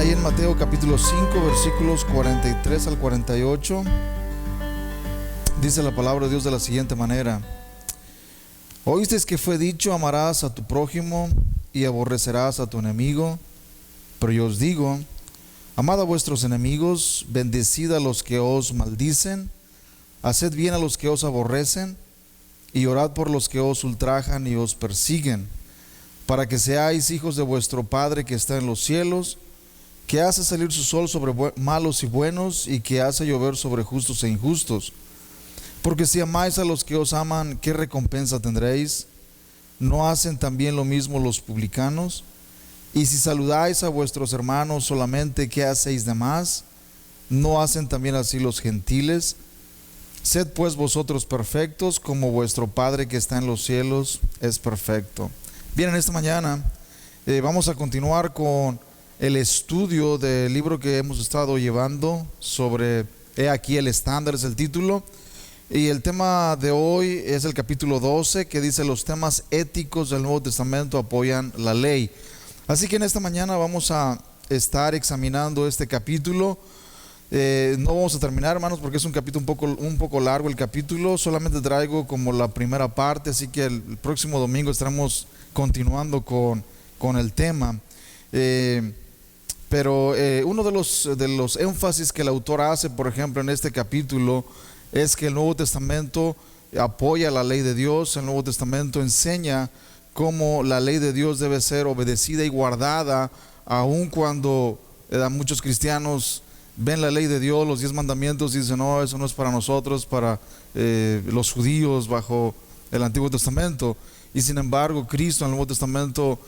ahí en Mateo capítulo 5, versículos 43 al 48. Dice la palabra de Dios de la siguiente manera: Oísteis que fue dicho: amarás a tu prójimo y aborrecerás a tu enemigo. Pero yo os digo: amad a vuestros enemigos, bendecid a los que os maldicen, haced bien a los que os aborrecen, y orad por los que os ultrajan y os persiguen, para que seáis hijos de vuestro Padre que está en los cielos, que hace salir su sol sobre malos y buenos, y que hace llover sobre justos e injustos. Porque si amáis a los que os aman, ¿qué recompensa tendréis? ¿No hacen también lo mismo los publicanos? Y si saludáis a vuestros hermanos solamente, ¿qué hacéis de más? ¿No hacen también así los gentiles? Sed pues vosotros perfectos, como vuestro Padre que está en los cielos es perfecto. Bien, en esta mañana vamos a continuar con el estudio del libro que hemos estado llevando sobre He aquí el estándar, es el título. Y el tema de hoy es el capítulo 12, que dice: los temas éticos del Nuevo Testamento apoyan la ley. Así que en esta mañana vamos a estar examinando este capítulo. No vamos a terminar, hermanos, porque es un capítulo un poco largo el capítulo. Solamente traigo como la primera parte, así que el próximo domingo estaremos continuando con el tema. Pero uno de los énfasis que el autor hace, por ejemplo, en este capítulo, es que el Nuevo Testamento apoya la ley de Dios. El Nuevo Testamento enseña cómo la ley de Dios debe ser obedecida y guardada, aun cuando muchos cristianos ven la ley de Dios, los 10 mandamientos, y dicen: no, eso no es para nosotros, para los judíos bajo el Antiguo Testamento. Y sin embargo, Cristo en el Nuevo Testamento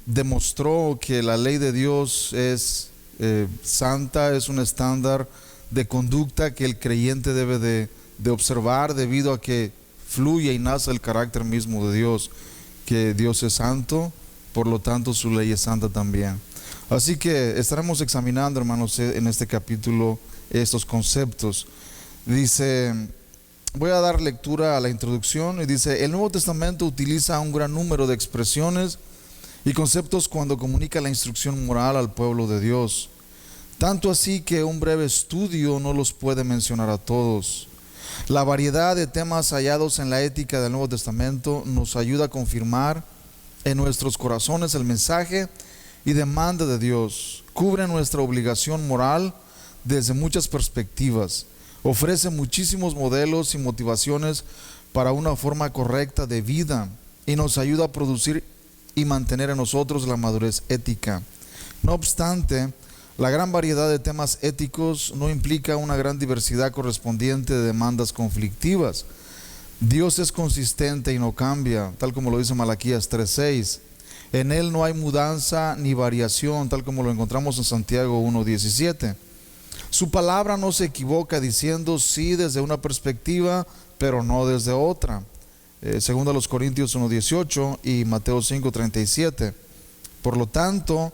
demostró que la ley de Dios es santa, es un estándar de conducta que el creyente debe de observar, debido a que fluye y nace el carácter mismo de Dios, que Dios es santo, por lo tanto su ley es santa también. Así que estaremos examinando, hermanos, en este capítulo estos conceptos. Dice, voy a dar lectura a la introducción, y dice: el Nuevo Testamento utiliza un gran número de expresiones y conceptos cuando comunica la instrucción moral al pueblo de Dios, tanto así que un breve estudio no los puede mencionar a todos. La variedad de temas hallados en la ética del Nuevo Testamento nos ayuda a confirmar en nuestros corazones el mensaje y demanda de Dios. Cubre nuestra obligación moral desde muchas perspectivas. Ofrece muchísimos modelos y motivaciones para una forma correcta de vida, y nos ayuda a producir y mantener en nosotros la madurez ética. No obstante, la gran variedad de temas éticos no implica una gran diversidad correspondiente de demandas conflictivas. Dios es consistente y no cambia, tal como lo dice Malaquías 3:6. En Él no hay mudanza ni variación, tal como lo encontramos en Santiago 1:17. Su palabra no se equivoca diciendo sí desde una perspectiva, pero no desde otra. Segundo a los Corintios 1:18 y Mateo 5:37. Por lo tanto,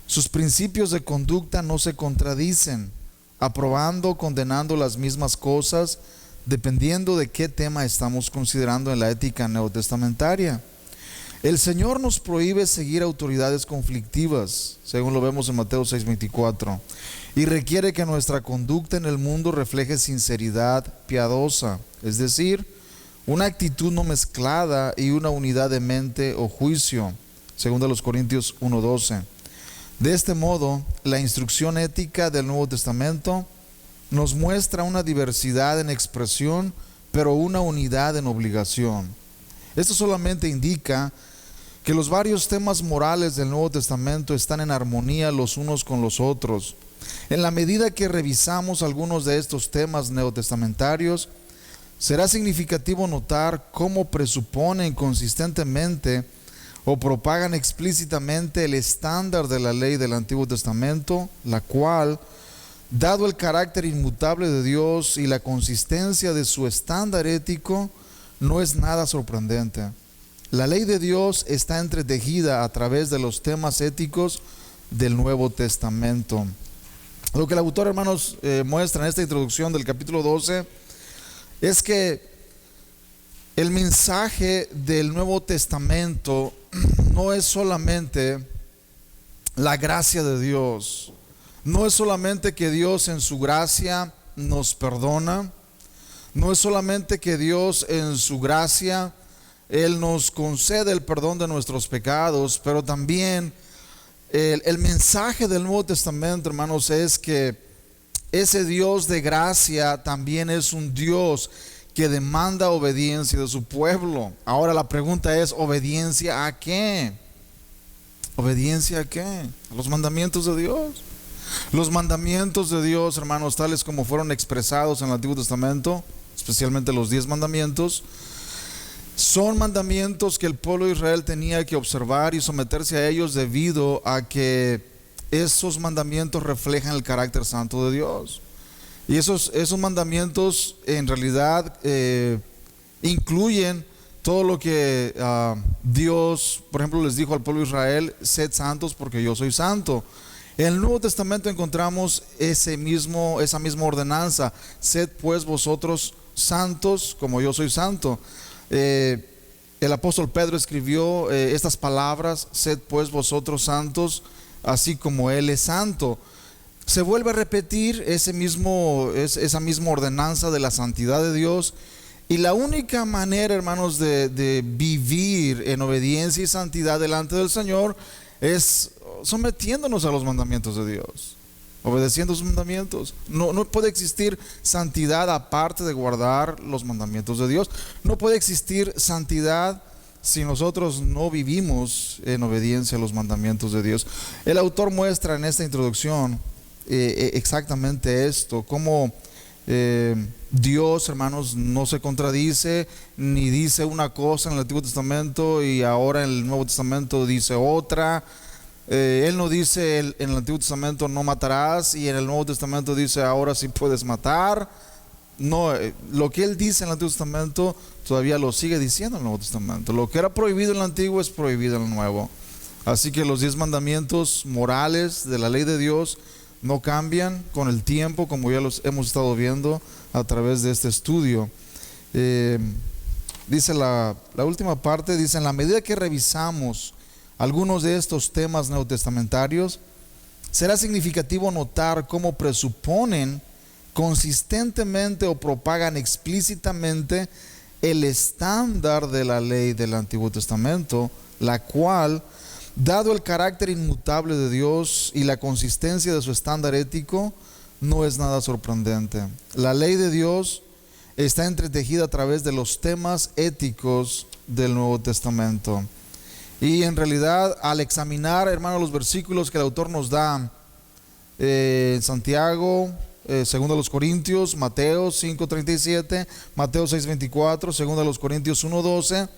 sus principios de conducta no se contradicen, aprobando o condenando las mismas cosas, dependiendo de qué tema estamos considerando en la ética neotestamentaria. El Señor nos prohíbe seguir autoridades conflictivas, según lo vemos en Mateo 6:24, y requiere que nuestra conducta en el mundo refleje sinceridad piadosa, es decir, una actitud no mezclada y una unidad de mente o juicio, según los Corintios 1:12. De este modo, la instrucción ética del Nuevo Testamento nos muestra una diversidad en expresión, pero una unidad en obligación. Esto solamente indica que los varios temas morales del Nuevo Testamento están en armonía los unos con los otros. En la medida que revisamos algunos de estos temas neotestamentarios, será significativo notar cómo presuponen consistentemente o propagan explícitamente el estándar de la ley del Antiguo Testamento, la cual, dado el carácter inmutable de Dios y la consistencia de su estándar ético, no es nada sorprendente. La ley de Dios está entretejida a través de los temas éticos del Nuevo Testamento. Lo que el autor, hermanos, muestra en esta introducción del capítulo 12 es que el mensaje del Nuevo Testamento no es solamente la gracia de Dios. No es solamente que Dios en su gracia nos perdona, no es solamente que Dios en su gracia, Él nos concede el perdón de nuestros pecados, pero también el mensaje del Nuevo Testamento, hermanos, es que ese Dios de gracia también es un Dios que demanda obediencia de su pueblo. Ahora la pregunta es, ¿obediencia a qué? ¿Obediencia a qué? A los mandamientos de Dios. Los mandamientos de Dios, hermanos, tales como fueron expresados en el Antiguo Testamento, especialmente los 10 mandamientos, son mandamientos que el pueblo de Israel tenía que observar y someterse a ellos debido a que esos mandamientos reflejan el carácter santo de Dios. Y esos mandamientos en realidad incluyen todo lo que Dios, por ejemplo, les dijo al pueblo de Israel: sed santos porque yo soy santo. En el Nuevo Testamento encontramos esa misma ordenanza: sed pues vosotros santos como yo soy santo. El apóstol Pedro escribió estas palabras: sed pues vosotros santos así como Él es santo. Se vuelve a repetir esa misma ordenanza de la santidad de Dios. Y la única manera, hermanos, de vivir en obediencia y santidad delante del Señor es sometiéndonos a los mandamientos de Dios, obedeciendo sus mandamientos. No puede existir santidad aparte de guardar los mandamientos de Dios. No puede existir santidad si nosotros no vivimos en obediencia a los mandamientos de Dios. El autor muestra en esta introducción exactamente esto: cómo Dios, hermanos, no se contradice ni dice una cosa en el Antiguo Testamento y ahora en el Nuevo Testamento dice otra. Él no dice en el Antiguo Testamento no matarás y en el Nuevo Testamento dice ahora sí puedes matar. No, lo que Él dice en el Antiguo Testamento todavía lo sigue diciendo en el Nuevo Testamento. Lo que era prohibido en el Antiguo es prohibido en el Nuevo. Así que los 10 mandamientos morales de la ley de Dios no cambian con el tiempo, como ya los hemos estado viendo a través de este estudio. Dice la última parte, dice: en la medida que revisamos algunos de estos temas neotestamentarios, será significativo notar cómo presuponen consistentemente o propagan explícitamente el estándar de la ley del Antiguo Testamento, la cual, dado el carácter inmutable de Dios y la consistencia de su estándar ético, no es nada sorprendente. La ley de Dios está entretejida a través de los temas éticos del Nuevo Testamento. Y en realidad, al examinar, hermanos, los versículos que el autor nos da en Santiago, segundo a los Corintios, Mateo 5:37, Mateo 6:24, segundo a los Corintios 1:12,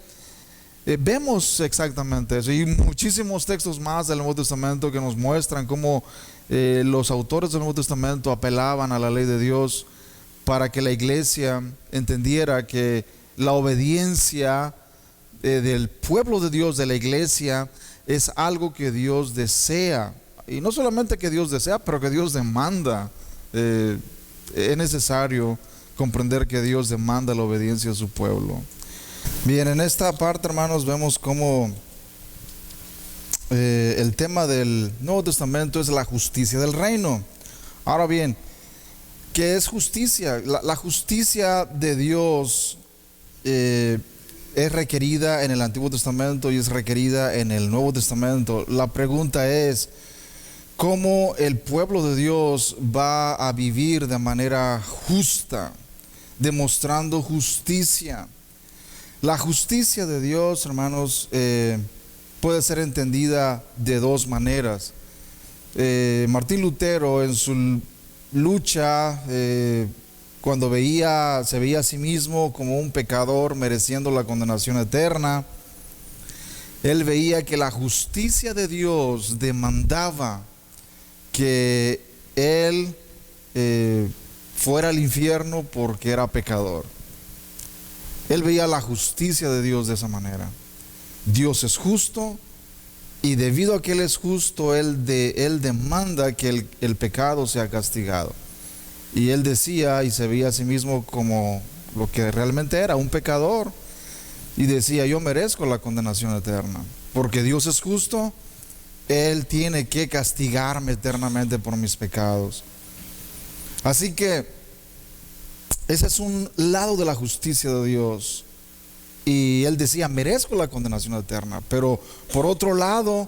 vemos exactamente eso y muchísimos textos más del Nuevo Testamento que nos muestran cómo los autores del Nuevo Testamento apelaban a la ley de Dios para que la iglesia entendiera que la obediencia del pueblo de Dios, de la iglesia, es algo que Dios desea. Y no solamente que Dios desea, pero que Dios demanda. Es necesario comprender que Dios demanda la obediencia a su pueblo. Bien, en esta parte, hermanos, vemos cómo el tema del Nuevo Testamento es la justicia del reino. Ahora bien, ¿qué es justicia? La justicia de Dios es requerida en el Antiguo Testamento y es requerida en el Nuevo Testamento. La pregunta es: ¿cómo el pueblo de Dios va a vivir de manera justa, demostrando justicia? La justicia de Dios, hermanos, puede ser entendida de dos maneras. Martín Lutero, en su lucha, cuando se veía a sí mismo como un pecador mereciendo la condenación eterna, él veía que la justicia de Dios demandaba que él fuera al infierno porque era pecador. Él veía la justicia de Dios de esa manera. Dios es justo y debido a que Él es justo, Él demanda que el pecado sea castigado. Y Él decía y se veía a sí mismo como lo que realmente era, un pecador. Y decía: yo merezco la condenación eterna. Porque Dios es justo, Él tiene que castigarme eternamente por mis pecados. Así que ese es un lado de la justicia de Dios. Y él decía, merezco la condenación eterna. Pero por otro lado,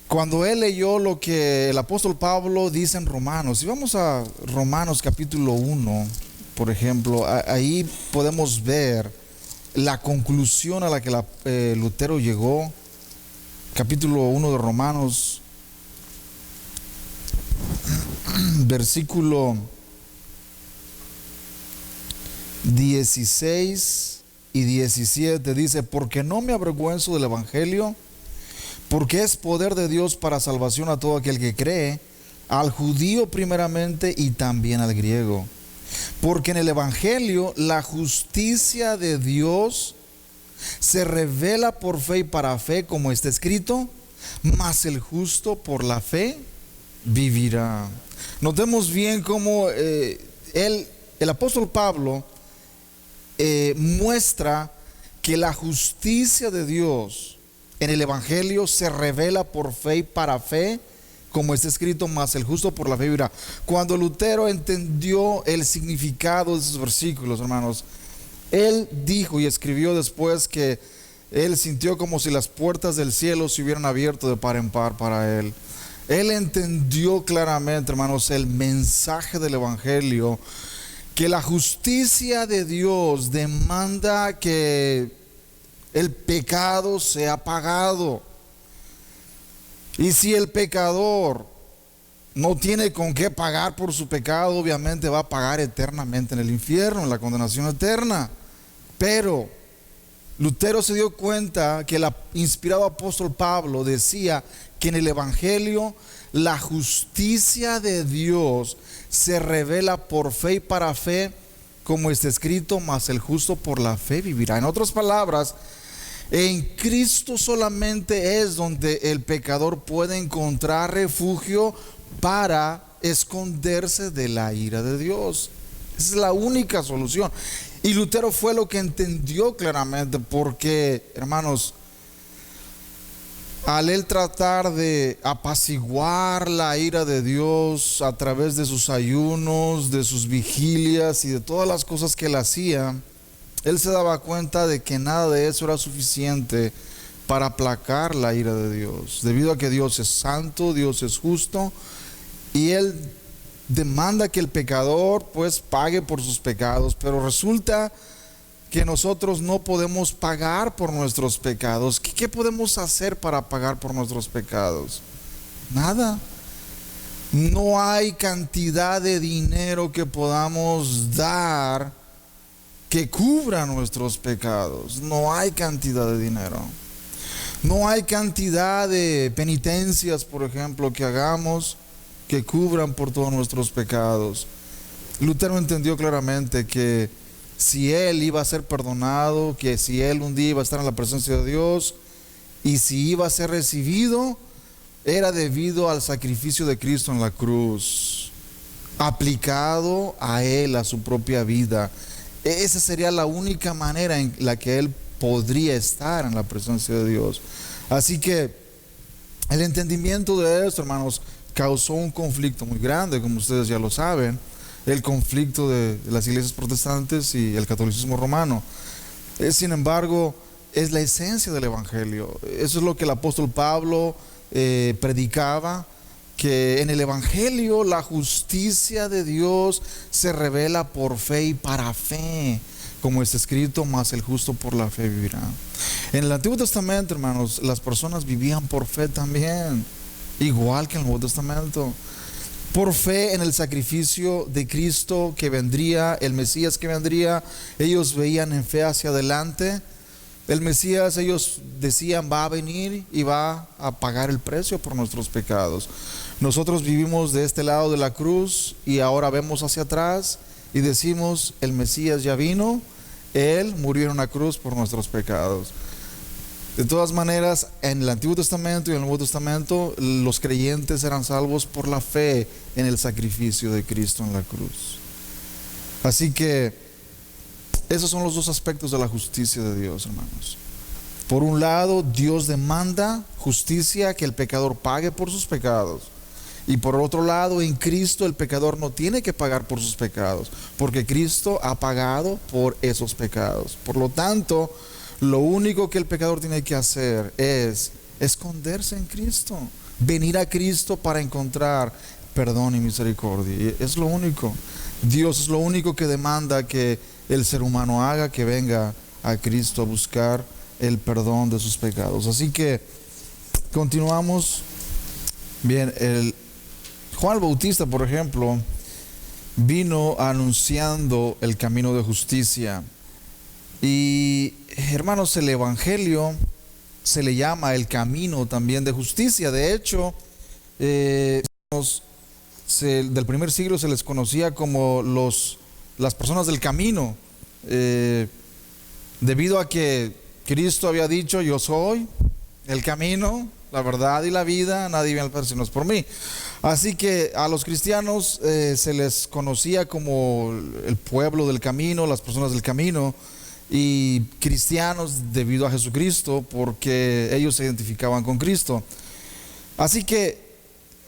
cuando él leyó lo que el apóstol Pablo dice en Romanos, si vamos a Romanos capítulo 1, por ejemplo, ahí podemos ver la conclusión a la que Lutero llegó. Capítulo 1 de Romanos, versículo 16 y 17 dice: porque no me avergüenzo del evangelio, porque es poder de Dios para salvación a todo aquel que cree, al judío primeramente y también al griego. Porque en el evangelio la justicia de Dios se revela por fe y para fe, como está escrito: mas el justo por la fe vivirá. Notemos bien cómo el apóstol Pablo muestra que la justicia de Dios en el evangelio se revela por fe y para fe, como está escrito: mas el justo por la fe vivirá. Cuando Lutero entendió el significado de esos versículos, hermanos, él dijo y escribió después que él sintió como si las puertas del cielo se hubieran abierto de par en par para él. Él entendió claramente, hermanos, el mensaje del evangelio, que la justicia de Dios demanda que el pecado sea pagado. Y si el pecador no tiene con qué pagar por su pecado, obviamente va a pagar eternamente en el infierno, en la condenación eterna. Pero Lutero se dio cuenta que el inspirado apóstol Pablo decía que en el evangelio la justicia de Dios se revela por fe y para fe, como está escrito: mas el justo por la fe vivirá. En otras palabras, en Cristo solamente es donde el pecador puede encontrar refugio para esconderse de la ira de Dios. Esa es la única solución. Y Lutero fue lo que entendió claramente, porque, hermanos, al él tratar de apaciguar la ira de Dios a través de sus ayunos, de sus vigilias y de todas las cosas que él hacía, él se daba cuenta de que nada de eso era suficiente para aplacar la ira de Dios, debido a que Dios es santo, Dios es justo, y él demanda que el pecador pues pague por sus pecados. Pero resulta que nosotros no podemos pagar por nuestros pecados. ¿Qué podemos hacer para pagar por nuestros pecados? Nada. No hay cantidad de dinero que podamos dar que cubra nuestros pecados. No hay cantidad de dinero. No hay cantidad de penitencias, por ejemplo, que hagamos que cubran por todos nuestros pecados. Lutero entendió claramente que si él iba a ser perdonado, que si él un día iba a estar en la presencia de Dios y si iba a ser recibido, era debido al sacrificio de Cristo en la cruz, aplicado a él, a su propia vida. Esa sería la única manera en la que él podría estar en la presencia de Dios. Así que el entendimiento de esto, hermanos, causó un conflicto muy grande, como ustedes ya lo saben, el conflicto de las iglesias protestantes y el catolicismo romano. Sin embargo, es la esencia del evangelio. Eso es lo que el apóstol Pablo predicaba, que en el evangelio la justicia de Dios se revela por fe y para fe, como está escrito: mas el justo por la fe vivirá. En el Antiguo Testamento, hermanos, las personas vivían por fe también, igual que en el Nuevo Testamento, por fe en el sacrificio de Cristo que vendría, el Mesías que vendría. Ellos veían en fe hacia adelante. El Mesías, ellos decían, va a venir y va a pagar el precio por nuestros pecados. Nosotros vivimos de este lado de la cruz y ahora vemos hacia atrás y decimos: el Mesías ya vino, Él murió en una cruz por nuestros pecados. De todas maneras, en el Antiguo Testamento y en el Nuevo Testamento, los creyentes eran salvos por la fe en el sacrificio de Cristo en la cruz. Así que esos son los dos aspectos de la justicia de Dios, hermanos. Por un lado, Dios demanda justicia que el pecador pague por sus pecados. Y por otro lado, en Cristo el pecador no tiene que pagar por sus pecados, porque Cristo ha pagado por esos pecados. Por lo tanto, lo único que el pecador tiene que hacer es esconderse en Cristo, venir a Cristo para encontrar perdón y misericordia. Y es lo único. Dios es lo único que demanda que el ser humano haga, que venga a Cristo a buscar el perdón de sus pecados. Así que continuamos. Bien, Juan el Bautista, por ejemplo, vino anunciando el camino de justicia. Y hermanos, el Evangelio se le llama el camino también de justicia. De hecho, del primer siglo se les conocía como las personas del camino, debido a que Cristo había dicho: yo soy el camino, la verdad y la vida, nadie viene al Padre sino por mí. Así que a los cristianos se les conocía como el pueblo del camino, las personas del camino, y cristianos debido a Jesucristo, porque ellos se identificaban con Cristo. Así que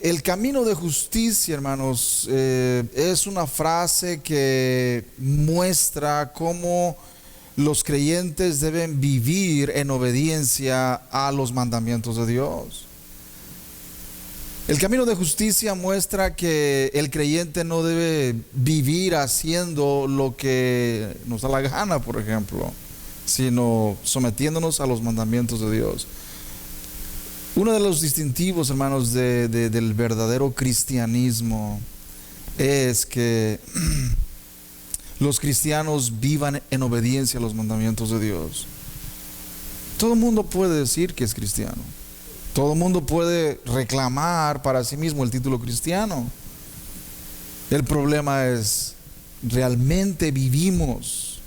el camino de justicia, hermanos, es una frase que muestra cómo los creyentes deben vivir en obediencia a los mandamientos de Dios. El camino de justicia muestra que el creyente no debe vivir haciendo lo que nos da la gana, por ejemplo, sino sometiéndonos a los mandamientos de Dios. Uno de los distintivos, hermanos, del verdadero cristianismo es que los cristianos vivan en obediencia a los mandamientos de Dios. Todo el mundo puede decir que es cristiano. Todo el mundo puede reclamar para sí mismo el título cristiano. El problema es, ¿realmente vivimos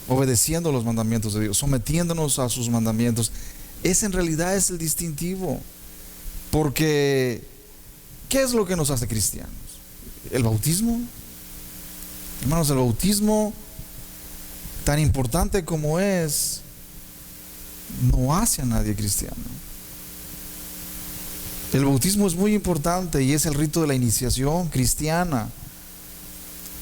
obedeciendo los mandamientos de Dios, sometiéndonos a sus mandamientos? Ese en realidad es el distintivo. Porque, ¿qué es lo que nos hace cristianos? ¿El bautismo? Hermanos, el bautismo, tan importante como es, no hace a nadie cristiano. El bautismo es muy importante y es el rito de la iniciación cristiana.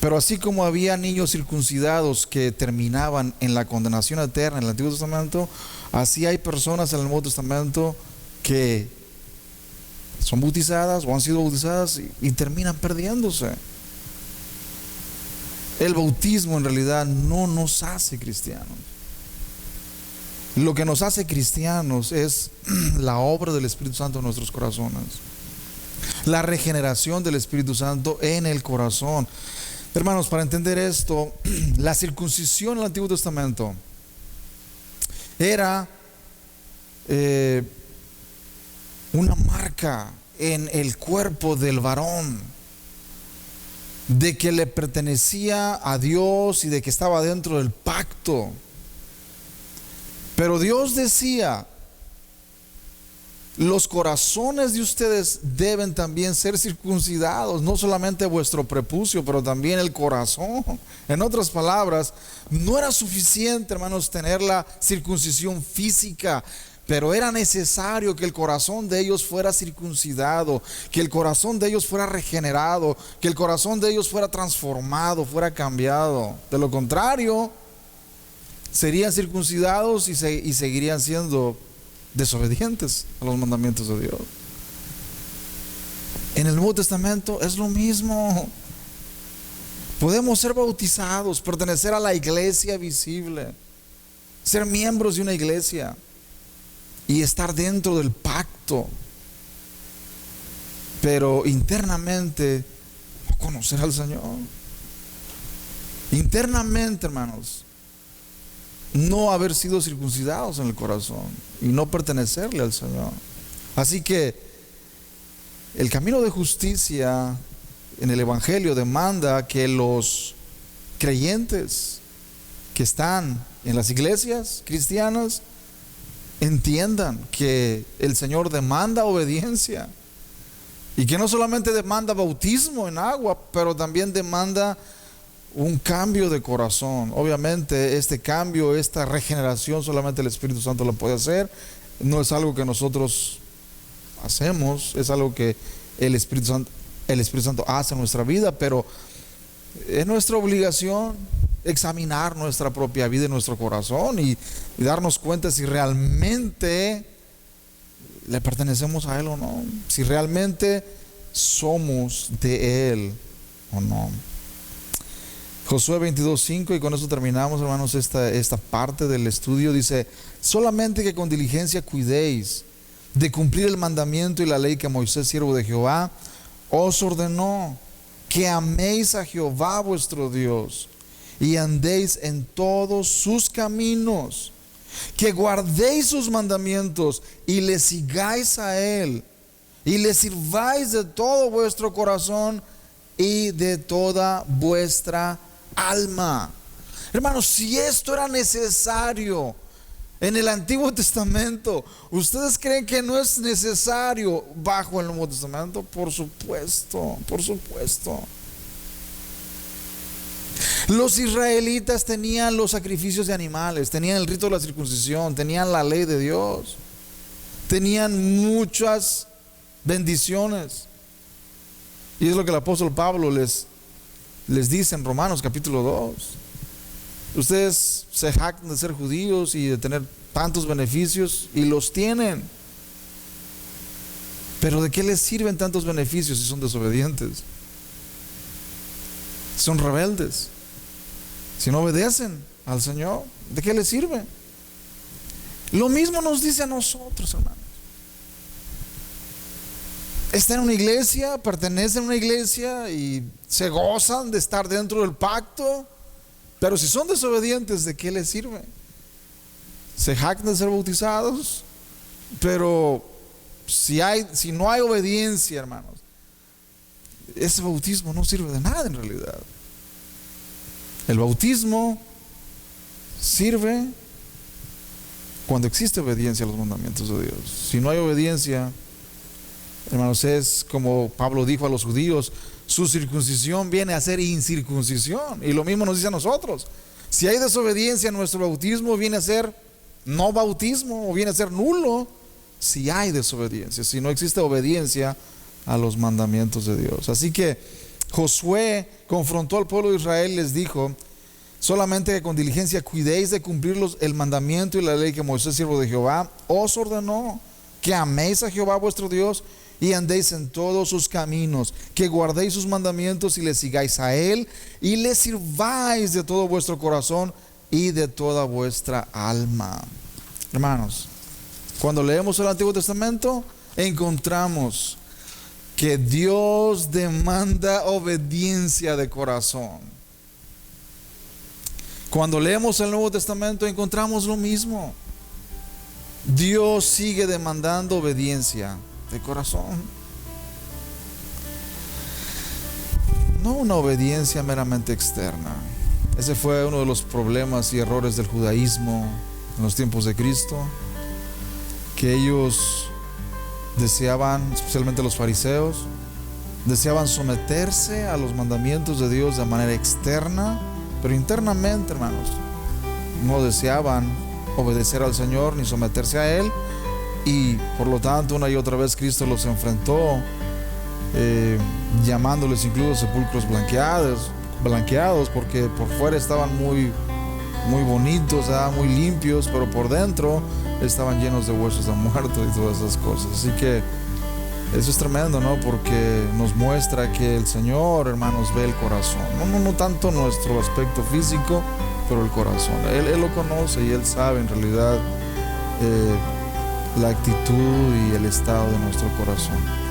Pero así como había niños circuncidados que terminaban en la condenación eterna en el Antiguo Testamento, así hay personas en el Nuevo Testamento que son bautizadas o han sido bautizadas y terminan perdiéndose. El bautismo en realidad no nos hace cristianos. Lo que nos hace cristianos es la obra del Espíritu Santo en nuestros corazones, la regeneración del Espíritu Santo en el corazón. Hermanos, para entender esto, la circuncisión en el Antiguo Testamento era una marca en el cuerpo del varón, de que le pertenecía a Dios y de que estaba dentro del pacto. Pero Dios decía: los corazones de ustedes deben también ser circuncidados, no solamente vuestro prepucio, pero también el corazón. En otras palabras, no era suficiente, hermanos, tener la circuncisión física, pero era necesario que el corazón de ellos fuera circuncidado, que el corazón de ellos fuera regenerado, que el corazón de ellos fuera transformado, fuera cambiado. De lo contrario, serían circuncidados y seguirían siendo desobedientes a los mandamientos de Dios. En el Nuevo Testamento es lo mismo. Podemos ser bautizados, pertenecer a la iglesia visible, ser miembros de una iglesia y estar dentro del pacto, pero internamente no conocer al Señor. Internamente, hermanos, no haber sido circuncidados en el corazón y no pertenecerle al Señor. Así que el camino de justicia en el Evangelio demanda que los creyentes que están en las iglesias cristianas entiendan que el Señor demanda obediencia, y que no solamente demanda bautismo en agua, pero también demanda un cambio de corazón. Obviamente este cambio, esta regeneración, solamente el Espíritu Santo lo puede hacer no es algo que nosotros hacemos, es algo que el Espíritu Santo hace en nuestra vida, pero es nuestra obligación examinar nuestra propia vida y nuestro corazón y darnos cuenta si realmente le pertenecemos a Él o no, si realmente somos de Él o no. Josué 22:5, y con eso terminamos, hermanos, esta parte del estudio. Dice: solamente que con diligencia cuidéis de cumplir el mandamiento y la ley que Moisés, siervo de Jehová, os ordenó, que améis a Jehová vuestro Dios y andéis en todos sus caminos, que guardéis sus mandamientos y le sigáis a Él, y le sirváis de todo vuestro corazón y de toda vuestra alma. Hermanos, si esto era necesario en el Antiguo Testamento, ¿ustedes creen que no es necesario bajo el Nuevo Testamento? Por supuesto, por supuesto. Los israelitas tenían los sacrificios de animales, tenían el rito de la circuncisión, tenían la ley de Dios, tenían muchas bendiciones. Y es lo que el apóstol Pablo les dice en Romanos capítulo 2. Ustedes se jactan de ser judíos y de tener tantos beneficios, y los tienen, pero ¿de qué les sirven tantos beneficios si son desobedientes? Son rebeldes, si no obedecen al Señor, ¿de qué les sirve? Lo mismo nos dice a nosotros, hermanos. Están en una iglesia, pertenecen a una iglesia y se gozan de estar dentro del pacto, pero si son desobedientes, ¿de qué les sirve? Se jactan de ser bautizados, pero si no hay obediencia, hermanos, ese bautismo no sirve de nada en realidad. El bautismo sirve cuando existe obediencia a los mandamientos de Dios. Si no hay obediencia, hermanos, es como Pablo dijo a los judíos: su circuncisión viene a ser incircuncisión. Y lo mismo nos dice a nosotros: si hay desobediencia, nuestro bautismo viene a ser no bautismo, o viene a ser nulo si hay desobediencia, si no existe obediencia a los mandamientos de Dios. Así que Josué confrontó al pueblo de Israel y les dijo: solamente que con diligencia cuidéis de cumplir el mandamiento y la ley que Moisés, siervo de Jehová, os ordenó, que améis a Jehová vuestro Dios y andéis en todos sus caminos, que guardéis sus mandamientos y le sigáis a Él, y le sirváis de todo vuestro corazón y de toda vuestra alma. Hermanos, cuando leemos el Antiguo Testamento, encontramos que Dios demanda obediencia de corazón. Cuando leemos el Nuevo Testamento, encontramos lo mismo. Dios sigue demandando obediencia de corazón, no una obediencia meramente externa. Ese fue uno de los problemas y errores del judaísmo en los tiempos de Cristo, que ellos deseaban, especialmente los fariseos, deseaban someterse a los mandamientos de Dios de manera externa, pero internamente, hermanos, no deseaban obedecer al Señor ni someterse a Él. Y por lo tanto, una y otra vez Cristo los enfrentó, llamándoles incluso sepulcros blanqueados, porque por fuera estaban muy bonitos, muy limpios, pero por dentro estaban llenos de huesos de muerto y todas esas cosas. Así que eso es tremendo, ¿no? Porque nos muestra que el Señor, hermanos, ve el corazón. No tanto nuestro aspecto físico, pero el corazón. Él lo conoce y Él sabe en realidad la actitud y el estado de nuestro corazón.